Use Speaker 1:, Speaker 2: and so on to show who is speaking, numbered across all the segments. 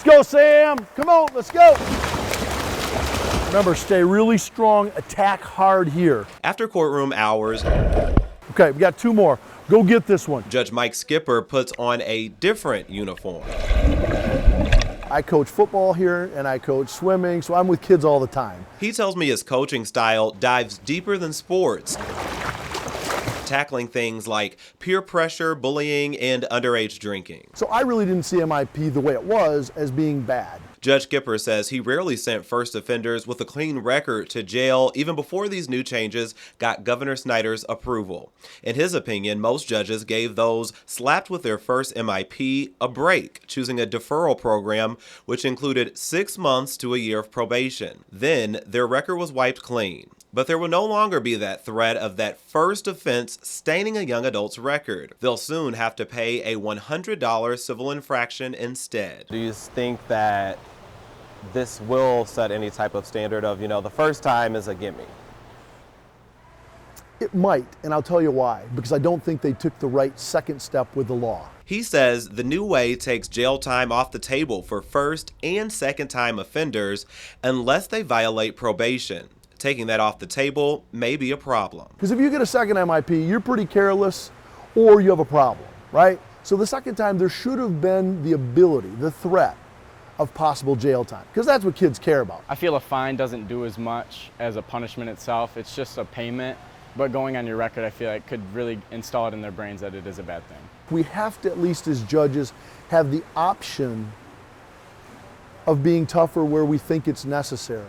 Speaker 1: Let's go, Sam. Come on, let's go. Remember, stay really strong, attack hard here.
Speaker 2: After courtroom hours,
Speaker 1: okay, we got 2 more. Go get this one.
Speaker 2: Judge Mike Skipper puts on a different uniform.
Speaker 1: I coach football here and I coach swimming, so I'm with kids all the time.
Speaker 2: He tells me his coaching style dives deeper than sports, tackling things like peer pressure, bullying, and underage drinking.
Speaker 1: So I really didn't see MIP the way it was as being bad.
Speaker 2: Judge Skipper says he rarely sent first offenders with a clean record to jail even before these new changes got Governor Snyder's approval. In his opinion, most judges gave those slapped with their first MIP a break, choosing a deferral program which included 6 months to a year of probation. Then their record was wiped clean. But there will no longer be that threat of that first offense staining a young adult's record. They'll soon have to pay a $100 civil infraction instead.
Speaker 3: Do you think that this will set any type of standard of, the first time is a gimme?
Speaker 1: It might, and I'll tell you why. Because I don't think they took the right second step with the law.
Speaker 2: He says the new way takes jail time off the table for first and second time offenders unless they violate probation. Taking that off the table may be a problem.
Speaker 1: Because if you get a second MIP, you're pretty careless or you have a problem, right? So the second time, there should have been the ability, the threat of possible jail time, because that's what kids care about.
Speaker 4: I feel a fine doesn't do as much as a punishment itself. It's just a payment, but going on your record, I feel like could really install it in their brains that it is a bad thing.
Speaker 1: We have to, at least as judges, have the option of being tougher where we think it's necessary.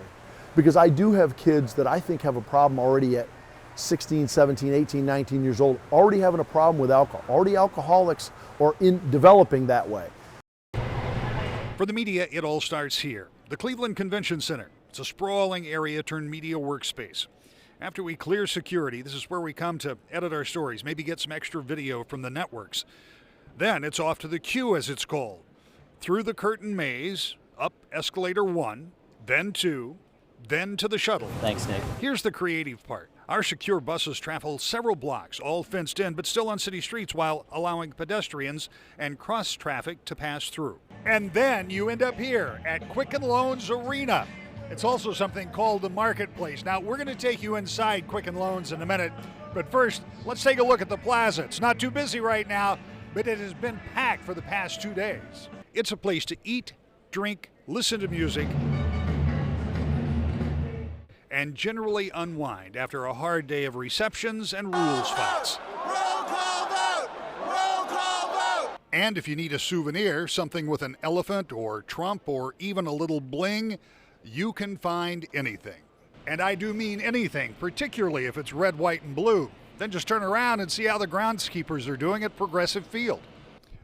Speaker 1: Because I do have kids that I think have a problem already at 16, 17, 18, 19 years old, already having a problem with alcohol, already alcoholics or in developing that way.
Speaker 5: For the media, it all starts here. The Cleveland Convention Center. It's a sprawling area turned media workspace. After we clear security, this is where we come to edit our stories, maybe get some extra video from the networks. Then it's off to the queue, as it's called. Through the curtain maze, up escalator 1, then 2, then to the shuttle.
Speaker 6: Thanks, Nick.
Speaker 5: Here's the creative part. Our secure buses travel several blocks, all fenced in, but still on city streets, while allowing pedestrians and cross traffic to pass through. And then you end up here at Quicken Loans Arena. It's also something called the Marketplace. Now, we're going to take you inside Quicken Loans in a minute, but first, let's take a look at the plaza. It's not too busy right now, but it has been packed for the past 2 days. It's a place to eat, drink, listen to music, and generally unwind after a hard day of receptions and rules fights.
Speaker 7: Roll call vote! Roll call vote!
Speaker 5: And if you need a souvenir, something with an elephant or Trump or even a little bling, you can find anything. And I do mean anything, particularly if it's red, white, and blue. Then just turn around and see how the groundskeepers are doing at Progressive Field.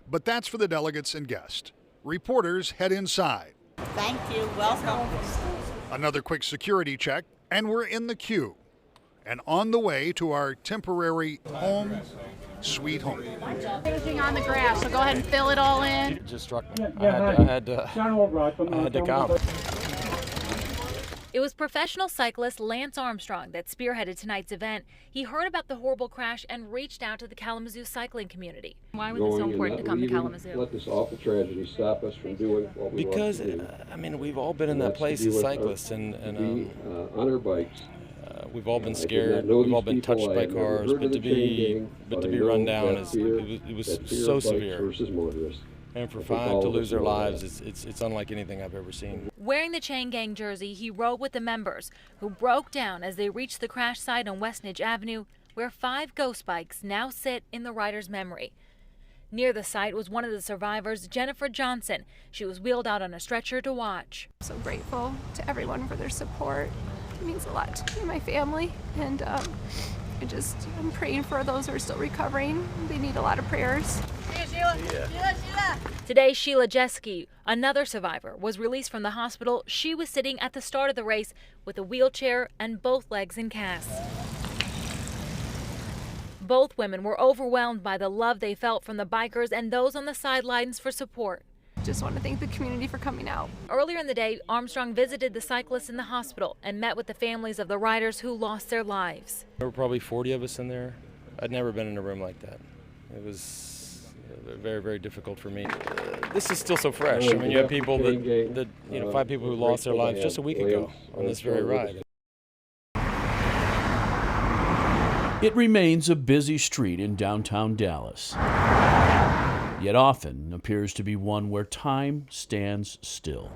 Speaker 5: But that's for the delegates and guests. Reporters head inside.
Speaker 8: Thank you. Welcome.
Speaker 5: Another quick security check, and we're in the queue and on the way to our temporary home, sweet home.
Speaker 9: Finishing on the grass, so go ahead and fill it all in.
Speaker 6: It just struck me. I had to come.
Speaker 10: It was professional cyclist Lance Armstrong that spearheaded tonight's event. He heard about the horrible crash and reached out to the Kalamazoo cycling community. Why was it so important to come to Kalamazoo?
Speaker 11: Let this awful tragedy stop us from doing what we want to do.
Speaker 6: Because, we've all been in that place as cyclists, and
Speaker 11: on our bikes.
Speaker 6: We've all been scared. We've all been touched by cars, but to be run down it was so severe. And for 5 to lose their lives, it's unlike anything I've ever seen.
Speaker 10: Wearing the Chain Gang jersey, he rode with the members, who broke down as they reached the crash site on West Nidge Avenue, where 5 ghost bikes now sit in the rider's memory. Near the site was one of the survivors, Jennifer Johnson. She was wheeled out on a stretcher to watch.
Speaker 12: I'm so grateful to everyone for their support. It means a lot to me and my family, and I'm praying for those who are still recovering. They need a lot of prayers.
Speaker 10: Sheila. Today, Sheila Jeske, another survivor, was released from the hospital. She was sitting at the start of the race with a wheelchair and both legs in casts. Both women were overwhelmed by the love they felt from the bikers and those on the sidelines for support.
Speaker 12: Just want to thank the community for coming out.
Speaker 10: Earlier in the day, Armstrong visited the cyclists in the hospital and met with the families of the riders who lost their lives.
Speaker 6: There were probably 40 of us in there. I'd never been in a room like that. It was very, very difficult for me. This is still so fresh. I mean, you have people that 5 people who lost their lives just a week ago on this very ride.
Speaker 13: It remains a busy street in downtown Dallas, yet often appears to be one where time stands still.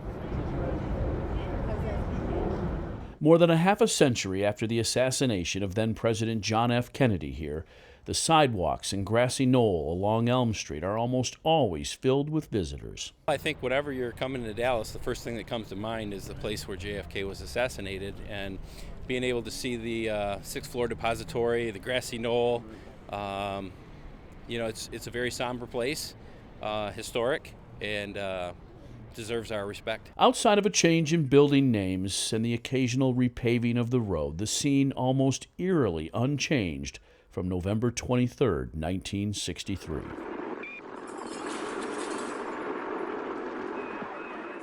Speaker 13: More than a half a century after the assassination of then-President John F. Kennedy here, the sidewalks and grassy knoll along Elm Street are almost always filled with visitors.
Speaker 6: I think whenever you're coming to Dallas, the first thing that comes to mind is the place where JFK was assassinated, and being able to see the 6th floor depository, the grassy knoll. It's a very somber place, historic, and deserves our respect.
Speaker 13: Outside of a change in building names and the occasional repaving of the road, the scene almost eerily unchanged from November 23, 1963.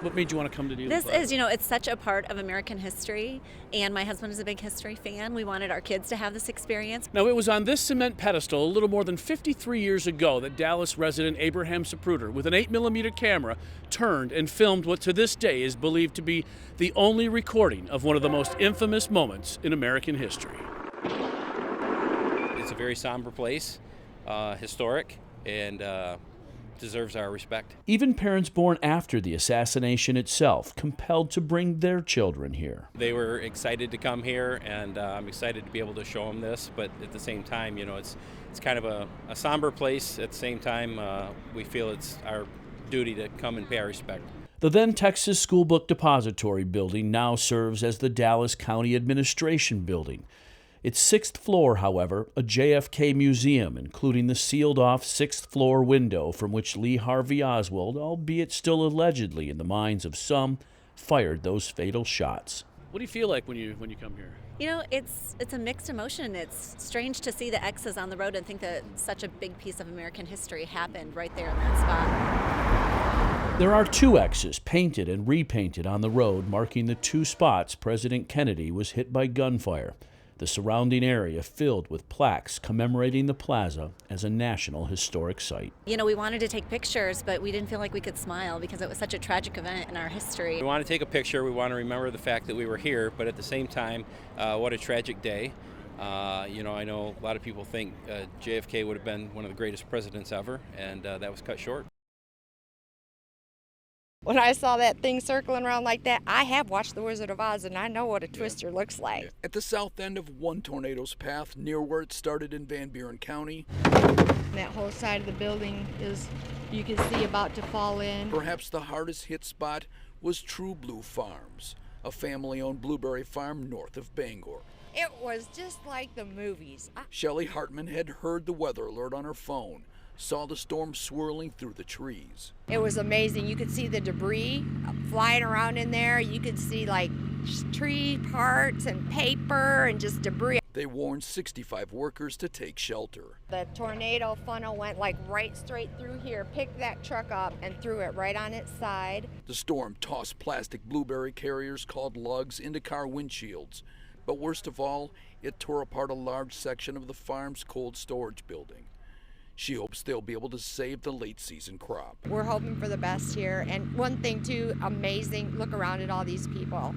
Speaker 13: What made you want to come to do this?
Speaker 14: This is, it's such a part of American history, and my husband is a big history fan. We wanted our kids to have this experience.
Speaker 13: Now, it was on this cement pedestal a little more than 53 years ago that Dallas resident Abraham Zapruder, with an 8mm camera, turned and filmed what to this day is believed to be the only recording of one of the most infamous moments in American history.
Speaker 6: It's a very somber place, historic, and deserves our respect.
Speaker 13: Even parents born after the assassination itself compelled to bring their children here.
Speaker 6: They were excited to come here, and I'm excited to be able to show them this, but at the same time, it's kind of a somber place. At the same time, we feel it's our duty to come and pay our respect.
Speaker 13: The then Texas School Book Depository building now serves as the Dallas County Administration Building. Its 6th floor, however, a JFK museum, including the sealed-off 6th floor window from which Lee Harvey Oswald, albeit still allegedly in the minds of some, fired those fatal shots. What do you feel like when you come here?
Speaker 14: It's a mixed emotion. It's strange to see the X's on the road and think that such a big piece of American history happened right there in that spot.
Speaker 13: There are 2 X's painted and repainted on the road marking the 2 spots President Kennedy was hit by gunfire. The surrounding area filled with plaques commemorating the plaza as a National Historic Site.
Speaker 14: We wanted to take pictures, but we didn't feel like we could smile because it was such a tragic event in our history.
Speaker 6: We want to take a picture. We want to remember the fact that we were here, but at the same time, what a tragic day. I know a lot of people think JFK would have been one of the greatest presidents ever, and that was cut short.
Speaker 15: When I saw that thing circling around like that, I have watched The Wizard of Oz, and I know what a twister looks like.
Speaker 16: At the south end of one tornado's path, near where it started in Van Buren County,
Speaker 17: that whole side of the building is, you can see, about to fall in.
Speaker 16: Perhaps the hardest hit spot was True Blue Farms, a family-owned blueberry farm north of Bangor.
Speaker 15: It was just like the movies.
Speaker 16: Shelley Hartman had heard the weather alert on her phone, saw the storm swirling through the trees.
Speaker 15: It was amazing. You could see the debris flying around in there. You could see tree parts and paper and just debris.
Speaker 16: They warned 65 workers to take shelter.
Speaker 15: The tornado funnel went right straight through here, picked that truck up and threw it right on its side.
Speaker 16: The storm tossed plastic blueberry carriers called lugs into car windshields. But worst of all, it tore apart a large section of the farm's cold storage building. She hopes they'll be able to save the late season crop.
Speaker 15: We're hoping for the best here. And one thing too, amazing, look around at all these people.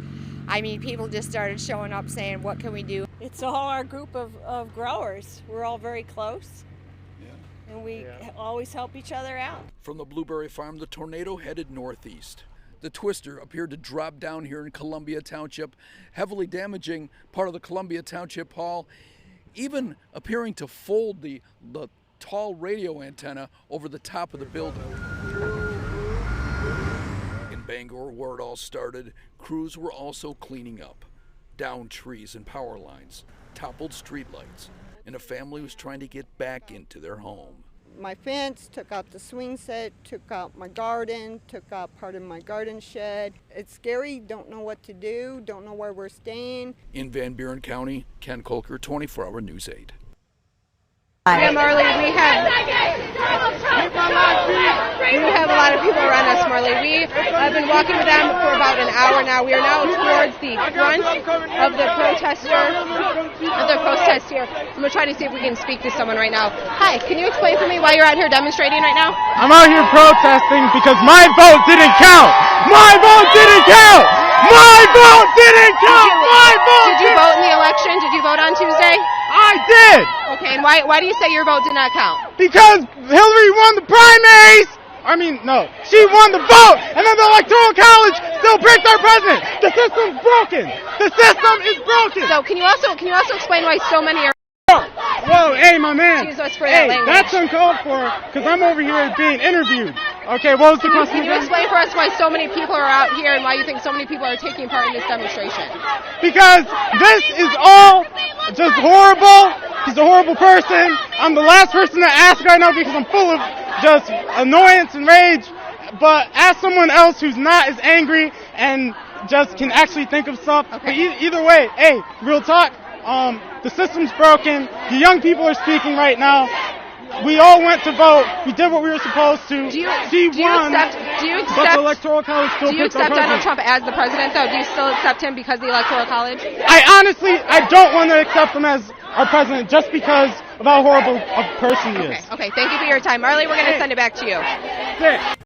Speaker 15: I mean, people just started showing up saying, what can we do?
Speaker 18: It's all our group of growers. We're all very close. Yeah. And we always help each other out.
Speaker 16: From the blueberry farm, the tornado headed northeast. The twister appeared to drop down here in Columbia Township, heavily damaging part of the Columbia Township Hall, even appearing to fold the tall radio antenna over the top of the building. In Bangor, where it all started, crews were also cleaning up. Downed trees and power lines, toppled streetlights, and a family was trying to get back into their home.
Speaker 19: My fence, took out the swing set, took out my garden, took out part of my garden shed. It's scary, don't know what to do, don't know where we're staying.
Speaker 16: In Van Buren County, Ken Kolker, 24-Hour News 8.
Speaker 20: Hi, Marley. We have We have a lot of people around us, Marley. We have been walking with them for about an hour now. We are now towards the front of the protest here. I'm going to try to see if we can speak to someone right now. Hi, can you explain for me why you're out here demonstrating right now?
Speaker 21: I'm out here protesting because my vote didn't count. My vote didn't count. My vote didn't count.
Speaker 20: Did you vote in the election? Did you vote on Tuesday?
Speaker 21: I did.
Speaker 20: Okay, and why do you say your vote did not count?
Speaker 21: Because Hillary won the primaries. No, she won the vote, and then the Electoral College still picked our president. The system's broken. The system is broken.
Speaker 20: So can you also explain why so many are?
Speaker 21: Whoa, hey, my man.
Speaker 20: Excuse us for that language.
Speaker 21: That's uncalled for, because I'm over here being interviewed. Okay, what was the question?
Speaker 20: Can you explain for us why so many people are out here and why you think so many people are taking part in this demonstration?
Speaker 21: Because this is all just horrible. He's a horrible person. I'm the last person to ask right now because I'm full of just annoyance and rage. But ask someone else who's not as angry and just can actually think of stuff. Okay. But either way, hey, real talk. The system's broken. The young people are speaking right now. We all went to vote. We did what we were supposed to.
Speaker 20: Do you accept
Speaker 21: but the Electoral College still
Speaker 20: do you accept Donald Trump as the president, though? Do you still accept him because of the Electoral College?
Speaker 21: I don't want to accept him as our president just because of how horrible a person he is.
Speaker 20: Okay, thank you for your time. Marley, we're going to send it back to you.